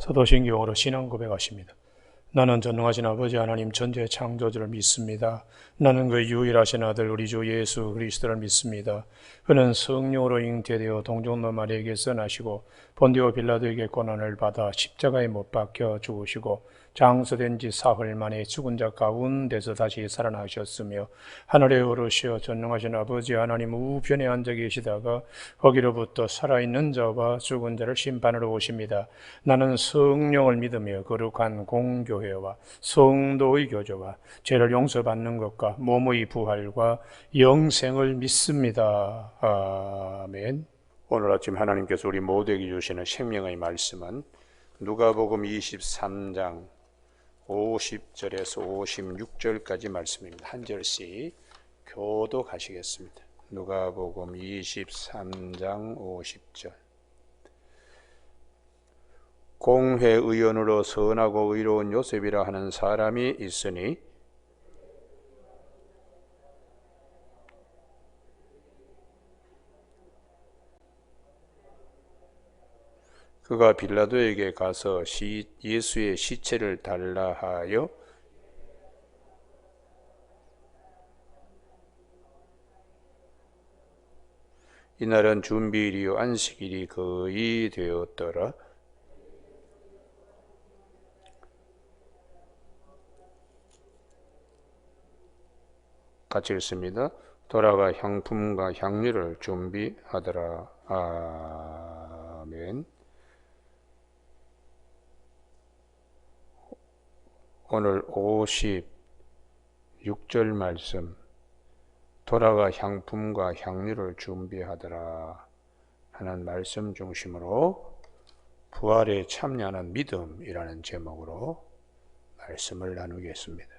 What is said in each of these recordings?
사도신경으로 신앙 고백하십니다. 나는 전능하신 아버지 하나님 전지의 창조주를 믿습니다. 나는 그 유일하신 아들 우리 주 예수 그리스도를 믿습니다. 그는 성령으로 잉태되어 동정노 마리아에게서 나시고 본디오 빌라도에게 고난을 받아 십자가에 못 박혀 죽으시고 장서된 지 사흘 만에 죽은 자 가운데서 다시 살아나셨으며 하늘에 오르시어 전능하신 아버지 하나님 우편에 앉아 계시다가 거기로부터 살아있는 자와 죽은 자를 심판하러 오십니다. 나는 성령을 믿으며 거룩한 공교회와 성도의 교제와 죄를 용서받는 것과 몸의 부활과 영생을 믿습니다. 아멘. 오늘 아침 하나님께서 우리 모두에게 주시는 생명의 말씀은 누가복음 23장 50절에서 56절까지 말씀입니다. 한 절씩 교독하시겠습니다. 누가복음 23장 50절. 공회의원으로 선하고 의로운 요셉이라 하는 사람이 있으니 그가 빌라도에게 가서 예수의 시체를 달라 하여 이날은 준비일이요 안식일이 거의 되었더라. 같이 읽습니다. 돌아가 향품과 향료를 준비하더라. 아멘. 오늘 56절 말씀, 돌아가 향품과 향료를 준비하더라 하는 말씀 중심으로 부활에 참여하는 믿음이라는 제목으로 말씀을 나누겠습니다.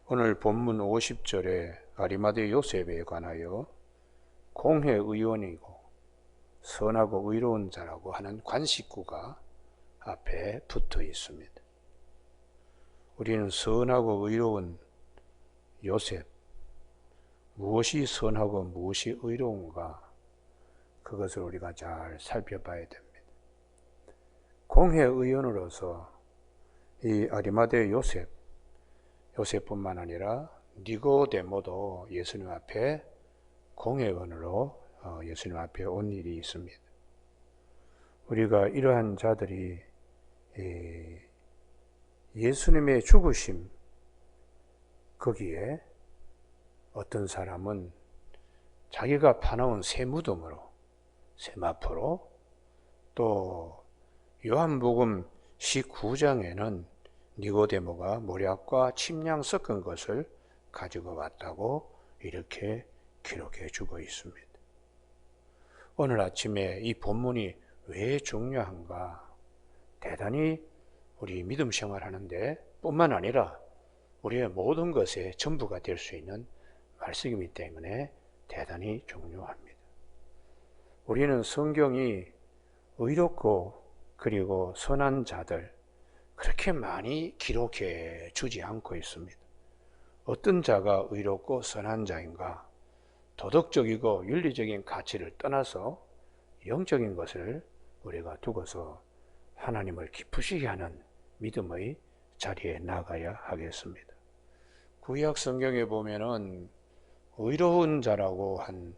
오늘 본문 50절에 아리마대 요셉에 관하여 공회의원이고 선하고 의로운 자라고 하는 관식구가 앞에 붙어 있습니다. 우리는 선하고 의로운 요셉, 무엇이 선하고 무엇이 의로운가, 그것을 우리가 잘 살펴봐야 됩니다. 공회의원으로서 이 아리마대 요셉뿐만 아니라 니고데모도 예수님 앞에 공회의원으로 예수님 앞에 온 일이 있습니다. 우리가 이러한 자들이 예수님의 죽으심, 거기에 어떤 사람은 자기가 파놓은 새 무덤으로, 새 마포로, 또 요한복음 19장에는 니고데모가 모략과 침량 섞은 것을 가지고 왔다고 이렇게 기록해 주고 있습니다. 오늘 아침에 이 본문이 왜 중요한가? 대단히 우리 믿음 생활하는데 뿐만 아니라 우리의 모든 것의 전부가 될 수 있는 말씀이기 때문에 대단히 중요합니다. 우리는 성경이 의롭고 그리고 선한 자들 그렇게 많이 기록해 주지 않고 있습니다. 어떤 자가 의롭고 선한 자인가? 도덕적이고 윤리적인 가치를 떠나서 영적인 것을 우리가 두고서 하나님을 기쁘시게 하는 믿음의 자리에 나가야 하겠습니다. 구약 성경에 보면은 의로운 자라고 한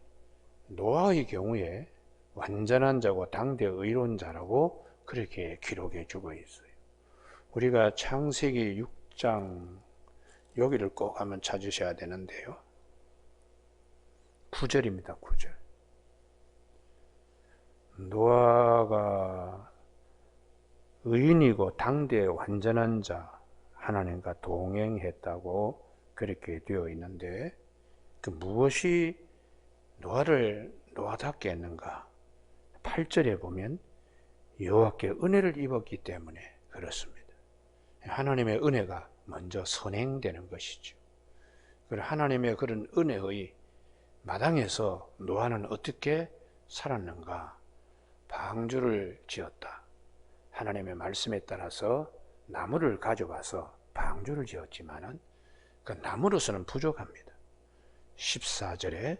노아의 경우에 완전한 자고 당대 의로운 자라고 그렇게 기록해 주고 있어요. 우리가 창세기 6장 여기를 꼭 한번 찾으셔야 되는데요. 9절입니다. 9절. 노아가 의인이고 당대의 완전한 자 하나님과 동행했다고 그렇게 되어 있는데 그 무엇이 노아를 노아답게 했는가? 8절에 보면 여호와께 은혜를 입었기 때문에 그렇습니다. 하나님의 은혜가 먼저 선행되는 것이죠. 그리고 하나님의 그런 은혜의 마당에서 노아는 어떻게 살았는가? 방주를 지었다. 하나님의 말씀에 따라서 나무를 가져와서 방주를 지었지만은 그 나무로서는 부족합니다. 14절에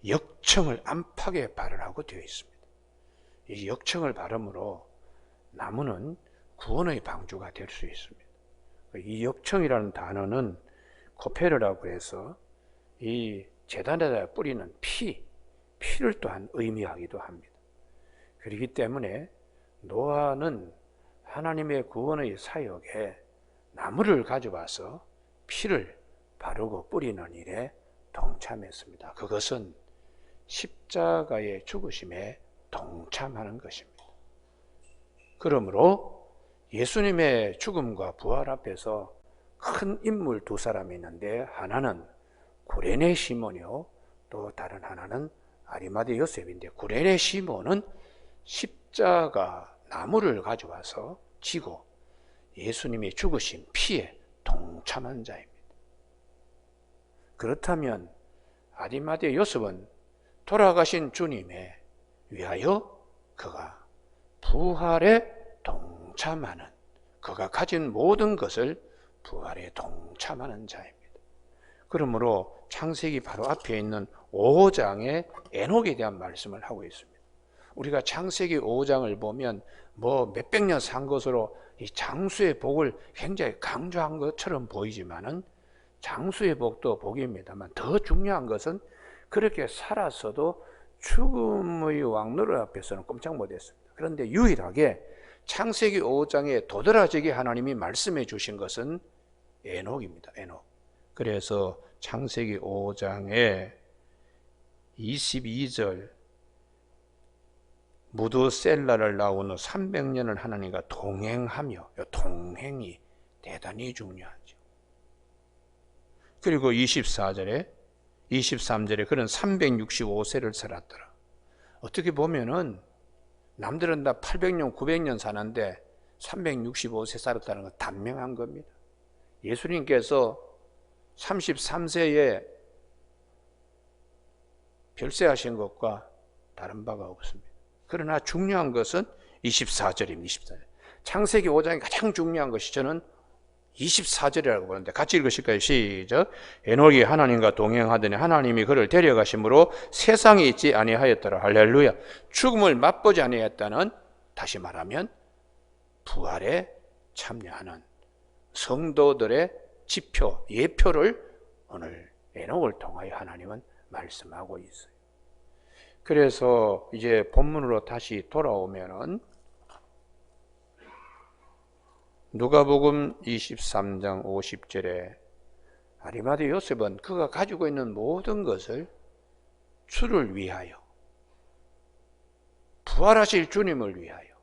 역청을 안팎에 바르라고 되어 있습니다. 이 역청을 바름으로 나무는 구원의 방주가 될 수 있습니다. 이 역청이라는 단어는 코페르라고 해서 이 제단에다 뿌리는 피를 또한 의미하기도 합니다. 그렇기 때문에 노아는 하나님의 구원의 사역에 나무를 가져와서 피를 바르고 뿌리는 일에 동참했습니다. 그것은 십자가의 죽으심에 동참하는 것입니다. 그러므로 예수님의 죽음과 부활 앞에서 큰 인물 두 사람이 있는데, 하나는 구레네 시몬이요, 또 다른 하나는 아리마대 요셉인데, 구레네 시몬은 십자가 나무를 가져와서 지고 예수님이 죽으신 피에 동참한 자입니다. 그렇다면 아리마대 요셉은 돌아가신 주님에 위하여 그가 부활에 동참하는, 그가 가진 모든 것을 부활에 동참하는 자입니다. 그러므로 창세기 바로 앞에 있는 5장의 에녹에 대한 말씀을 하고 있습니다. 우리가 창세기 5장을 보면 뭐 몇백 년 산 것으로 이 장수의 복을 굉장히 강조한 것처럼 보이지만은, 장수의 복도 복입니다만 더 중요한 것은 그렇게 살았어도 죽음의 왕노릇 앞에서는 꼼짝 못했습니다. 그런데 유일하게 창세기 5장에 도드라지게 하나님이 말씀해 주신 것은 에녹입니다. 에녹. 그래서 창세기 5장에 22절 무드셀라를 낳은 후 300년을 하나님과 동행하며, 동행이 대단히 중요하죠. 그리고 23절에 그는 365세를 살았더라. 어떻게 보면은 남들은 다 800년, 900년 사는데 365세 살았다는 건 단명한 겁니다. 예수님께서 33세에 별세하신 것과 다른 바가 없습니다. 그러나 중요한 것은 24절입니다. 24절. 창세기 5장이 가장 중요한 것이 저는 24절이라고 보는데, 같이 읽으실까요? 시작. 에녹이 하나님과 동행하더니 하나님이 그를 데려가심으로 세상에 있지 아니하였더라. 할렐루야. 죽음을 맛보지 아니하였다는, 다시 말하면 부활에 참여하는 성도들의 지표, 예표를 오늘 에녹을 통하여 하나님은 말씀하고 있어요. 그래서 이제 본문으로 다시 돌아오면은 누가복음 23장 50절에 아리마대 요셉은 그가 가지고 있는 모든 것을 주를 위하여, 부활하실 주님을 위하여,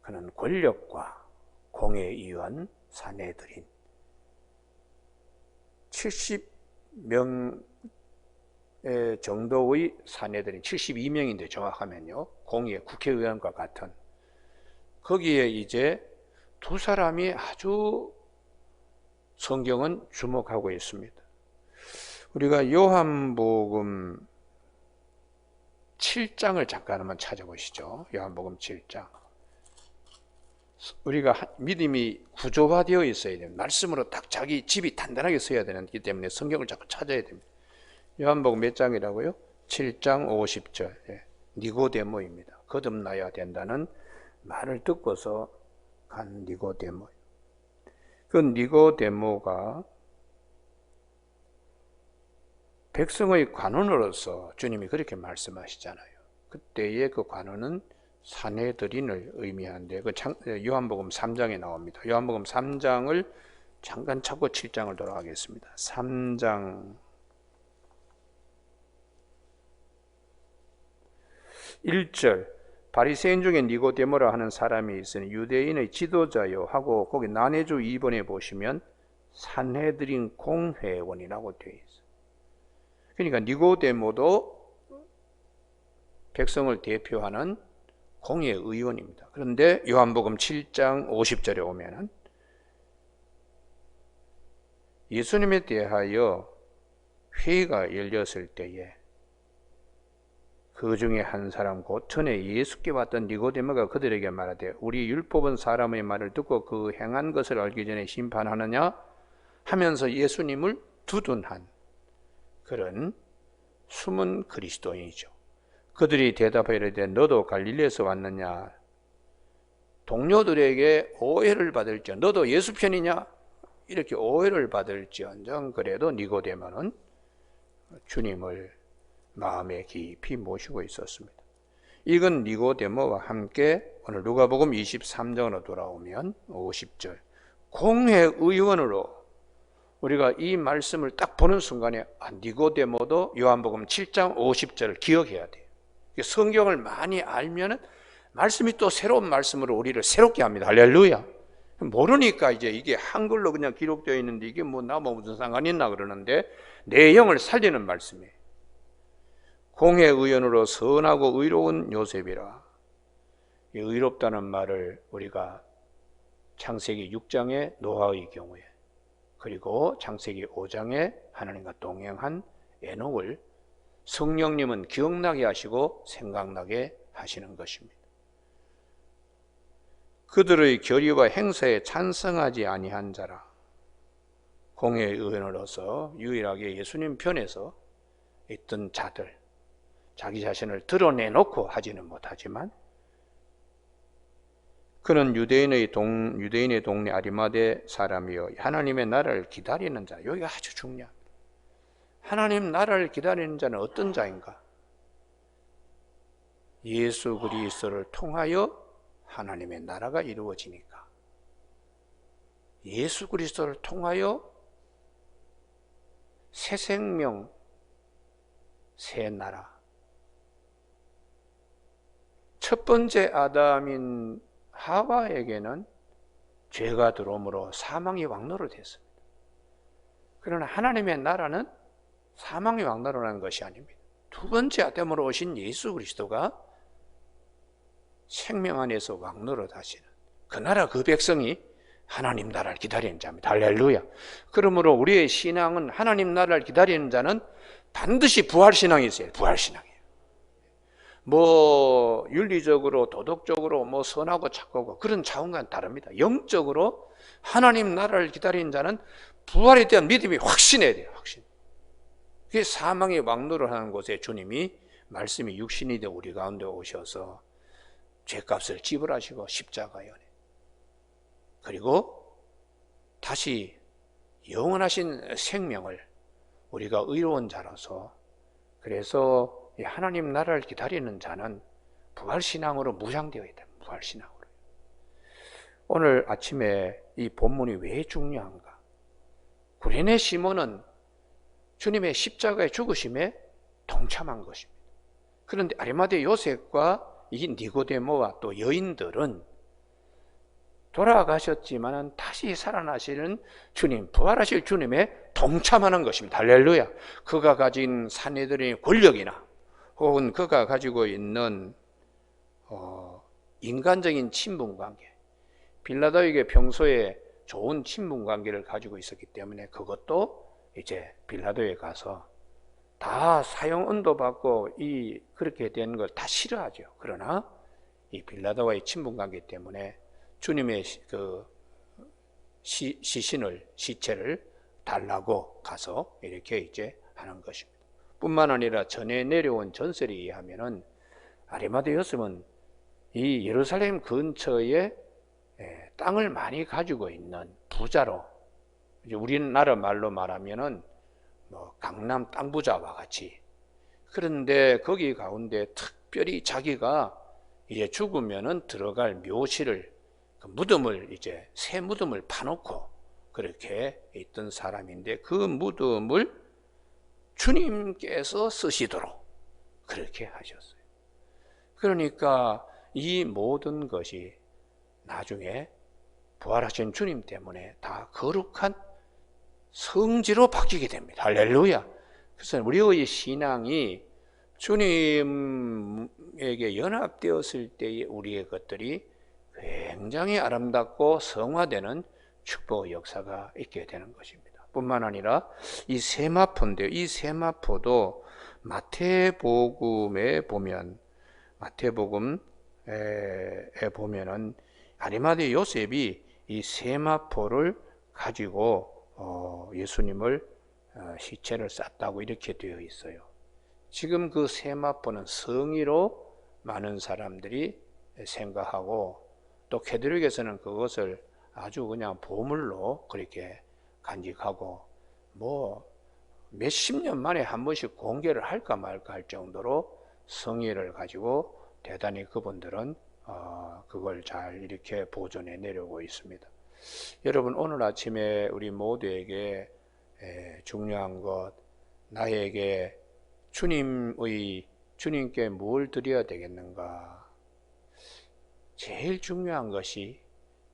그는 권력과 공의위원 사내들인 70명 정도의 사내들인, 72명인데 정확하면요, 공의 국회의원과 같은, 거기에 이제 두 사람이 아주 성경은 주목하고 있습니다. 우리가 요한복음 7장을 잠깐 한번 찾아보시죠. 요한복음 7장. 우리가 믿음이 구조화되어 있어야 됩니다. 말씀으로 딱 자기 집이 단단하게 서야 되기 때문에 성경을 자꾸 찾아야 됩니다. 요한복음 몇 장이라고요? 7장 50절. 니고데모입니다. 거듭나야 된다는 말을 듣고서 간 니고데모. 그 니고데모가 백성의 관원으로서 주님이 그렇게 말씀하시잖아요. 그때의 그 관원은 사내들인을 의미하는데, 그 요한복음 3장에 나옵니다. 요한복음 3장을 잠깐 찾고 7장을 돌아가겠습니다. 3장 1절. 바리새인 중에 니고데모라 하는 사람이 있으니 유대인의 지도자요 하고, 거기 난해주 2번에 보시면 산헤드린 공회원이라고 되어 있어요. 그러니까 니고데모도 백성을 대표하는 공회의원입니다. 그런데 요한복음 7장 50절에 오면은 예수님에 대하여 회의가 열렸을 때에 그 중에 한 사람, 곧 전에 예수께 왔던 니고데모가 그들에게 말하되 우리 율법은 사람의 말을 듣고 그 행한 것을 알기 전에 심판하느냐 하면서 예수님을 두둔한 그런 숨은 그리스도인이죠. 그들이 대답하여 이르되 너도 갈릴리에서 왔느냐? 동료들에게 오해를 받을지언정 너도 예수 편이냐? 이렇게 오해를 받을지언정 그래도 니고데모는 주님을 마음에 깊이 모시고 있었습니다. 이건 니고데모와 함께 오늘 누가복음 23장으로 돌아오면 50절 공회의원으로 우리가 이 말씀을 딱 보는 순간에 니고데모도 요한복음 7장 50절을 기억해야 돼요. 성경을 많이 알면 말씀이 또 새로운 말씀으로 우리를 새롭게 합니다. 할렐루야. 모르니까 이제 이게 한글로 그냥 기록되어 있는데 이게 뭐 나뭐 무슨 상관이 있나 그러는데 내용을 살리는 말씀이에요. 공회의원으로 선하고 의로운 요셉이라. 이 의롭다는 말을 우리가 창세기 6장의 노아의 경우에 그리고 창세기 5장에 하나님과 동행한 에녹을 성령님은 기억나게 하시고 생각나게 하시는 것입니다. 그들의 결의와 행사에 찬성하지 아니한 자라. 공회의원으로서 유일하게 예수님 편에서 있던 자들, 자기 자신을 드러내놓고 하지는 못하지만 그는 유대인의 동네 아리마대 사람이요 하나님의 나라를 기다리는 자. 여기가 아주 중요합니다. 하나님 나라를 기다리는 자는 어떤 자인가? 예수 그리스도를 통하여 하나님의 나라가 이루어지니까. 예수 그리스도를 통하여 새 생명, 새 나라. 첫 번째 아담인 하와에게는 죄가 들어옴으로 사망이 왕노릇 했습니다. 그러나 하나님의 나라는 사망이 왕노릇하는 것이 아닙니다. 두 번째 아담으로 오신 예수 그리스도가 생명 안에서 왕노릇 하시는 그 나라 그 백성이 하나님 나라를 기다리는 자입니다. 할렐루야. 그러므로 우리의 신앙은 하나님 나라를 기다리는 자는 반드시 부활신앙이 있어요. 부활신앙이에요. 뭐 윤리적으로 도덕적으로 뭐 선하고 착하고 그런 차원과는 다릅니다. 영적으로 하나님 나라를 기다리는 자는 부활에 대한 믿음이 확신해야 돼요. 확신. 그게 사망의 왕노를 하는 곳에 주님이 말씀이 육신이 되어 우리 가운데 오셔서 죄값을 지불하시고 십자가에 그리고 다시 영원하신 생명을 우리가 의로운 자라서 그래서 하나님 나라를 기다리는 자는 부활신앙으로 무장되어 있다. 부활신앙으로. 오늘 아침에 이 본문이 왜 중요한가? 구레네 시몬은 주님의 십자가의 죽으심에 동참한 것입니다. 그런데 아리마대 요셉과 이 니고데모와 또 여인들은 돌아가셨지만 다시 살아나시는 주님, 부활하실 주님에 동참하는 것입니다. 할렐루야. 그가 가진 사내들의 권력이나 혹은 그가 가지고 있는 인간적인 친분관계, 빌라도에게 평소에 좋은 친분관계를 가지고 있었기 때문에 그것도 이제 빌라도에 가서 다 사형 언도 받고 그렇게 된 걸 다 싫어하죠. 그러나 이 빌라도와의 친분관계 때문에 주님의 그 시체를 달라고 가서 이렇게 이제 하는 것입니다. 뿐만 아니라 전에 내려온 전설에 의하면은 아리마대 요셉은 이 예루살렘 근처에 땅을 많이 가지고 있는 부자로, 이제 우리나라 말로 말하면은 뭐 강남 땅 부자와 같이. 그런데 거기 가운데 특별히 자기가 이제 죽으면은 들어갈 묘실을 그 무덤을 이제 새 무덤을 파놓고 그렇게 있던 사람인데 그 무덤을 주님께서 쓰시도록 그렇게 하셨어요. 그러니까 이 모든 것이 나중에 부활하신 주님 때문에 다 거룩한 성지로 바뀌게 됩니다. 할렐루야. 그래서 우리의 신앙이 주님에게 연합되었을 때의 우리의 것들이 굉장히 아름답고 성화되는 축복의 역사가 있게 되는 것입니다. 뿐만 아니라 이 세마포인데요. 이 세마포도 마태복음에 보면은 아리마대 요셉이 이 세마포를 가지고 예수님을 시체를 쌌다고 이렇게 되어 있어요. 지금 그 세마포는 성의로 많은 사람들이 생각하고 또 캐톨릭에서는 그것을 아주 그냥 보물로 그렇게 간직하고 뭐 몇십 년 만에 한 번씩 공개를 할까 말까 할 정도로 성의를 가지고 대단히 그분들은 그걸 잘 이렇게 보존해 내려오고 있습니다. 여러분, 오늘 아침에 우리 모두에게 중요한 것, 나에게 주님께 뭘 드려야 되겠는가? 제일 중요한 것이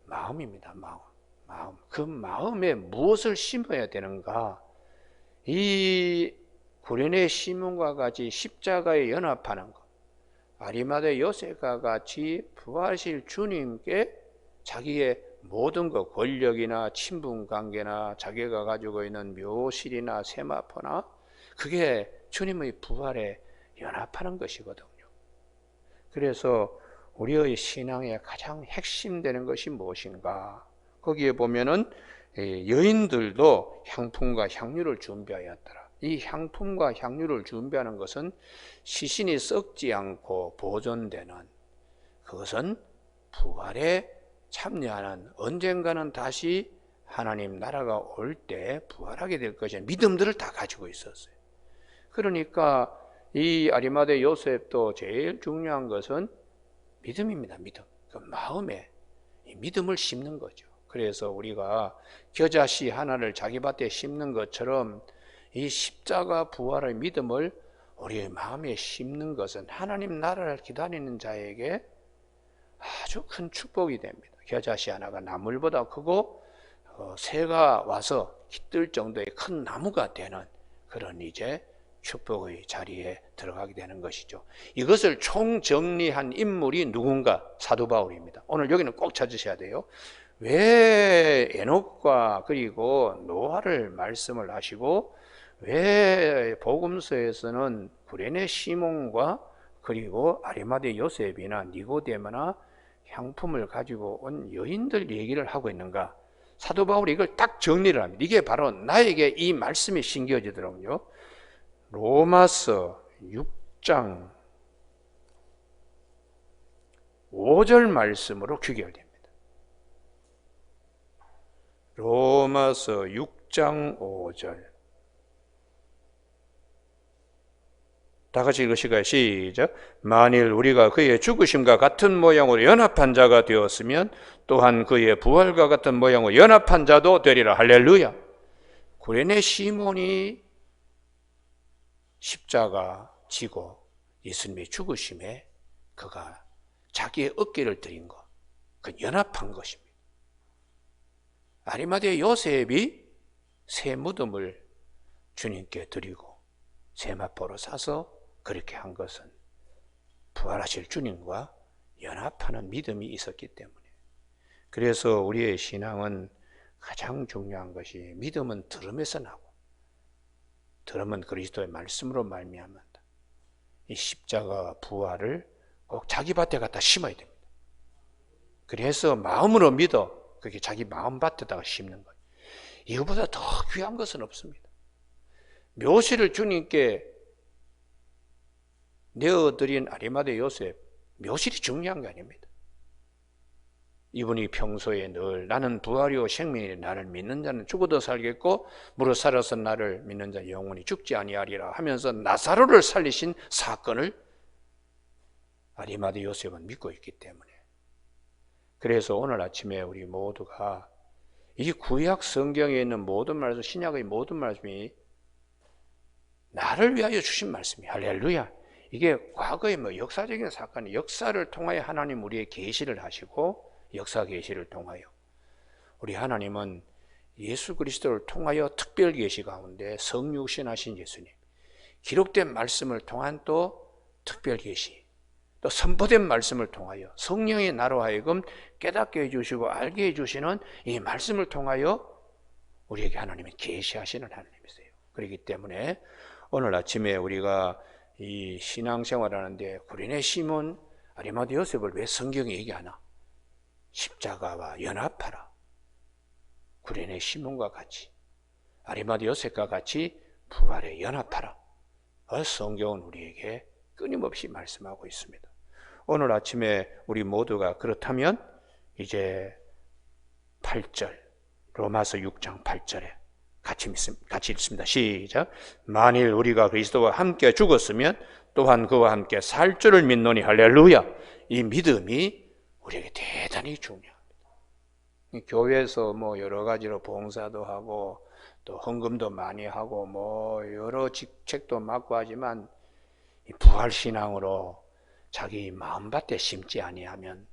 마음입니다. 마음. 그 마음에 무엇을 심어야 되는가? 이 구레네 시몬과 같이 십자가에 연합하는 것, 아리마대 요셉과 같이 부활하실 주님께 자기의 모든 것, 권력이나 친분 관계나 자기가 가지고 있는 묘실이나 세마포나 그게 주님의 부활에 연합하는 것이거든요. 그래서 우리의 신앙의 가장 핵심되는 것이 무엇인가? 거기에 보면은 여인들도 향품과 향유를 준비하였더라. 이 향품과 향유를 준비하는 것은 시신이 썩지 않고 보존되는, 그것은 부활에 참여하는, 언젠가는 다시 하나님 나라가 올 때 부활하게 될 것이라는 믿음들을 다 가지고 있었어요. 그러니까 이 아리마대 요셉도 제일 중요한 것은 믿음입니다. 믿음. 그 마음에 이 믿음을 심는 거죠. 그래서 우리가 겨자씨 하나를 자기 밭에 심는 것처럼 이 십자가 부활의 믿음을 우리의 마음에 심는 것은 하나님 나라를 기다리는 자에게 아주 큰 축복이 됩니다. 겨자씨 하나가 나물보다 크고 새가 와서 깃들 정도의 큰 나무가 되는 그런 이제 축복의 자리에 들어가게 되는 것이죠. 이것을 총정리한 인물이 누군가? 사도 바울입니다. 오늘 여기는 꼭 찾으셔야 돼요. 왜 에녹과 그리고 노아를 말씀을 하시고 왜 복음서에서는 구레네 시몬과 그리고 아리마대 요셉이나 니고데모나 향품을 가지고 온 여인들 얘기를 하고 있는가? 사도 바울이 이걸 딱 정리를 합니다. 이게 바로 나에게 이 말씀이 신겨지더라고요. 로마서 6장 5절 말씀으로 귀결됩니다. 로마서 6장 5절. 다 같이 읽으실까요? 시작. 만일 우리가 그의 죽으심과 같은 모양으로 연합한 자가 되었으면 또한 그의 부활과 같은 모양으로 연합한 자도 되리라. 할렐루야. 구레네 시몬이 십자가 지고 예수님의 죽으심에 그가 자기의 어깨를 드린 것, 그 연합한 것입니다. 아리마대 요셉이 새 무덤을 주님께 드리고 세마포로 사서 그렇게 한 것은 부활하실 주님과 연합하는 믿음이 있었기 때문에. 그래서 우리의 신앙은 가장 중요한 것이 믿음은 들음에서 나고 들음은 그리스도의 말씀으로 말미암는다. 이 십자가 부활을 꼭 자기 밭에 갖다 심어야 됩니다. 그래서 마음으로 믿어 그게 자기 마음 밭에다가 심는 거예요. 이거보다 더 귀한 것은 없습니다. 묘실을 주님께 내어드린 아리마대 요셉, 묘실이 중요한 게 아닙니다. 이분이 평소에 늘 나는 부활이요 생명이 나를 믿는 자는 죽어도 살겠고 무릇 살아서 나를 믿는 자 영원히 죽지 아니하리라 하면서 나사로를 살리신 사건을 아리마대 요셉은 믿고 있기 때문에. 그래서 오늘 아침에 우리 모두가 이 구약 성경에 있는 모든 말씀, 신약의 모든 말씀이 나를 위하여 주신 말씀이 할렐루야. 이게 과거의 역사적인 사건이 역사를 통하여 하나님 우리의 계시를 하시고 역사 계시를 통하여 우리 하나님은 예수 그리스도를 통하여 특별 계시 가운데 성육신하신 예수님, 기록된 말씀을 통한 또 특별 계시, 또 선포된 말씀을 통하여 성령의 나로 하여금 깨닫게 해주시고 알게 해주시는 이 말씀을 통하여 우리에게 하나님은 계시하시는 하나님이세요. 그렇기 때문에 오늘 아침에 우리가 이 신앙생활하는데 구레네 시몬, 아리마대 요셉을 왜 성경이 얘기하나? 십자가와 연합하라. 구레네 시몬과 같이, 아리마대 요셉과 같이 부활에 연합하라. 성경은 우리에게 끊임없이 말씀하고 있습니다. 오늘 아침에 우리 모두가 그렇다면 이제 8절, 로마서 6장 8절에 같이 읽습니다. 시작. 만일 우리가 그리스도와 함께 죽었으면 또한 그와 함께 살 줄을 믿노니 할렐루야. 이 믿음이 우리에게 대단히 중요합니다. 교회에서 뭐 여러 가지로 봉사도 하고 또 헌금도 많이 하고 뭐 여러 직책도 맡고 하지만 이 부활신앙으로 자기 마음밭에 심지 아니하면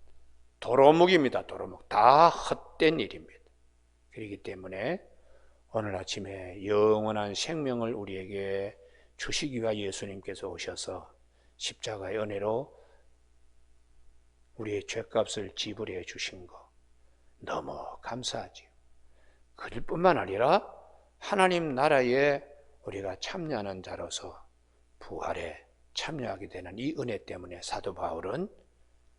도로묵입니다. 도로묵. 다 헛된 일입니다. 그렇기 때문에 오늘 아침에 영원한 생명을 우리에게 주시기 위해 예수님께서 오셔서 십자가의 은혜로 우리의 죄값을 지불해 주신 거 너무 감사하지요. 그럴 뿐만 아니라 하나님 나라에 우리가 참여하는 자로서 부활에 참여하게 되는 이 은혜 때문에 사도 바울은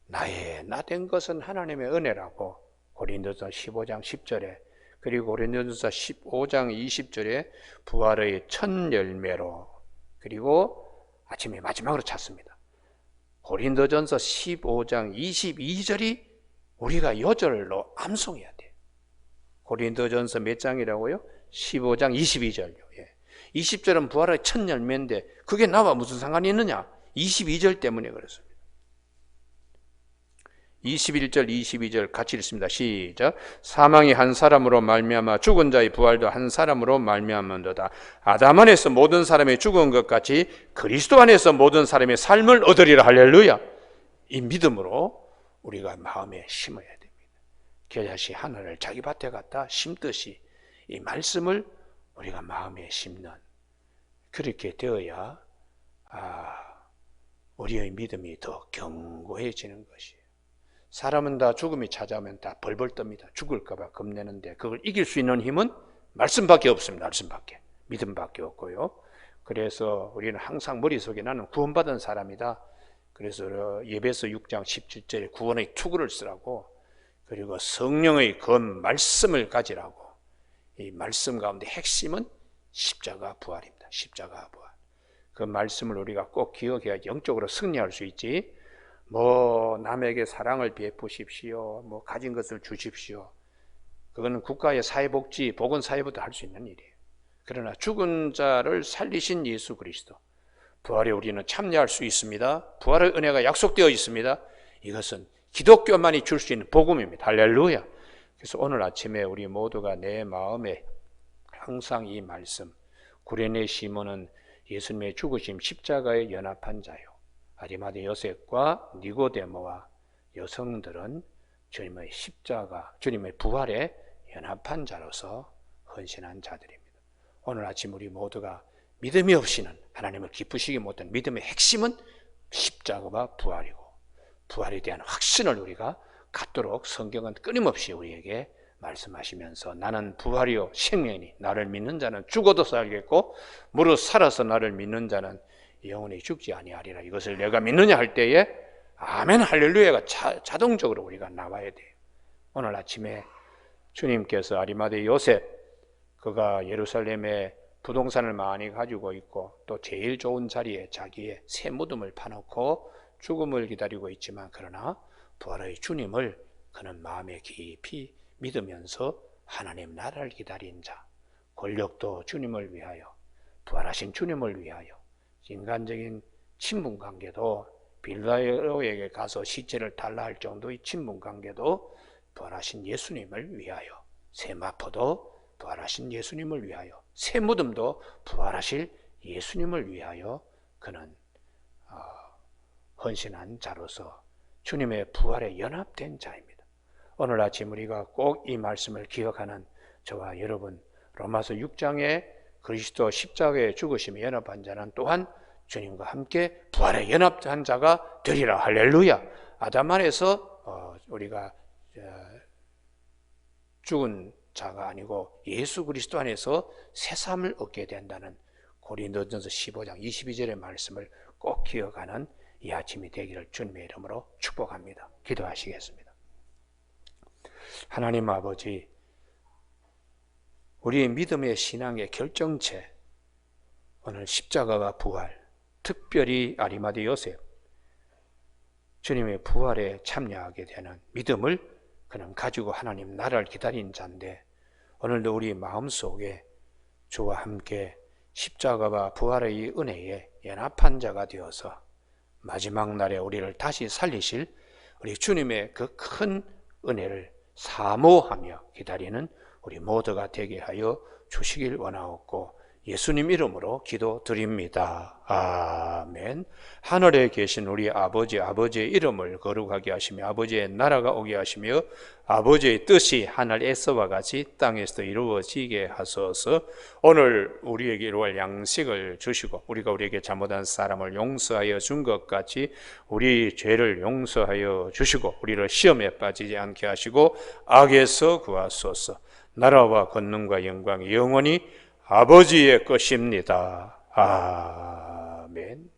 나의 나된 것은 하나님의 은혜라고 고린도서 15장 10절에 그리고 고린도서 15장 20절에 부활의 첫 열매로 그리고 아침에 마지막으로 찾습니다. 고린도전서 15장 22절이 우리가 요절로 암송해야 돼요. 고린도전서 몇 장이라고요? 15장 22절요. 20절은 부활의 첫 열매인데 그게 나와 무슨 상관이 있느냐? 22절 때문에 그렇습니다. 21절, 22절 같이 읽습니다. 시작. 사망이 한 사람으로 말미암아 죽은 자의 부활도 한 사람으로 말미암은도다. 아담 안에서 모든 사람이 죽은 것 같이 그리스도 안에서 모든 사람의 삶을 얻으리라. 할렐루야. 이 믿음으로 우리가 마음에 심어야 됩니다. 겨자씨 하나를 자기 밭에 갖다 심듯이 이 말씀을 우리가 마음에 심는 그렇게 되어야 우리의 믿음이 더 견고해지는 것이에요. 사람은 다 죽음이 찾아오면 다 벌벌 떱니다. 죽을까 봐 겁내는데 그걸 이길 수 있는 힘은 말씀밖에 없습니다. 말씀밖에. 믿음밖에 없고요. 그래서 우리는 항상 머릿속에 나는 구원받은 사람이다. 그래서 예배서 6장 17절에 구원의 투구를 쓰라고 그리고 성령의 그 말씀을 가지라고 이 말씀 가운데 핵심은 십자가 부활입니다. 십자가 부활. 그 말씀을 우리가 꼭 기억해야 영적으로 승리할 수 있지. 뭐 남에게 사랑을 베푸십시오. 뭐 가진 것을 주십시오. 그거는 국가의 사회복지, 보건사회부터 할 수 있는 일이에요. 그러나 죽은 자를 살리신 예수 그리스도 부활에 우리는 참여할 수 있습니다. 부활의 은혜가 약속되어 있습니다. 이것은 기독교만이 줄 수 있는 복음입니다. 할렐루야. 그래서 오늘 아침에 우리 모두가 내 마음에 항상 이 말씀 구레네 시몬은 예수님의 죽으심 십자가에 연합한 자요. 아리마대 요셉과 니고데모와 여성들은 주님의 십자가, 주님의 부활에 연합한 자로서 헌신한 자들입니다. 오늘 아침 우리 모두가 믿음이 없이는 하나님을 기쁘시게 못한 믿음의 핵심은 십자가와 부활이고 부활에 대한 확신을 우리가 갖도록 성경은 끊임없이 우리에게 말씀하시면서 나는 부활이요 생명이니 나를 믿는 자는 죽어도 살겠고 무릇 살아서 나를 믿는 자는 영원히 죽지 아니하리라. 이것을 내가 믿느냐 할 때에 아멘 할렐루야가 자동적으로 우리가 나와야 돼요. 오늘 아침에 주님께서 아리마대 요셉 그가 예루살렘에 부동산을 많이 가지고 있고 또 제일 좋은 자리에 자기의 새 무덤을 파놓고 죽음을 기다리고 있지만 그러나 부활의 주님을 그는 마음에 깊이 믿으면서 하나님 나라를 기다린 자, 권력도 주님을 위하여, 부활하신 주님을 위하여, 인간적인 친분관계도 빌라로에게 가서 시체를 달라 할 정도의 친분관계도 부활하신 예수님을 위하여, 세마포도 부활하신 예수님을 위하여, 새 무덤도 부활하실 예수님을 위하여 그는 헌신한 자로서 주님의 부활에 연합된 자입니다. 오늘 아침 우리가 꼭 이 말씀을 기억하는 저와 여러분, 로마서 6장에 그리스도 십자가에 죽으심에 연합한 자는 또한 주님과 함께 부활에 연합한 자가 되리라. 할렐루야. 아담 안에서 우리가 죽은 자가 아니고 예수 그리스도 안에서 새 삶을 얻게 된다는 고린도전서 15장 22절의 말씀을 꼭 기억하는 이 아침이 되기를 주님의 이름으로 축복합니다. 기도하시겠습니다. 하나님 아버지, 우리의 믿음의 신앙의 결정체, 오늘 십자가와 부활, 특별히 아리마대 요셉, 주님의 부활에 참여하게 되는 믿음을 그는 가지고 하나님 나라를 기다린 자인데, 오늘도 우리 마음속에 주와 함께 십자가와 부활의 이 은혜에 연합한 자가 되어서 마지막 날에 우리를 다시 살리실 우리 주님의 그 큰 은혜를 사모하며 기다리는 우리 모두가 되게 하여 주시길 원하옵고 예수님 이름으로 기도드립니다. 아멘. 하늘에 계신 우리 아버지의 이름을 거룩하게 하시며 아버지의 나라가 오게 하시며 아버지의 뜻이 하늘에서와 같이 땅에서도 이루어지게 하소서. 오늘 우리에게 이루어갈 양식을 주시고 우리가 우리에게 잘못한 사람을 용서하여 준 것 같이 우리 죄를 용서하여 주시고 우리를 시험에 빠지지 않게 하시고 악에서 구하소서. 나라와 권능과 영광이 영원히 아버지의 것입니다. 아멘.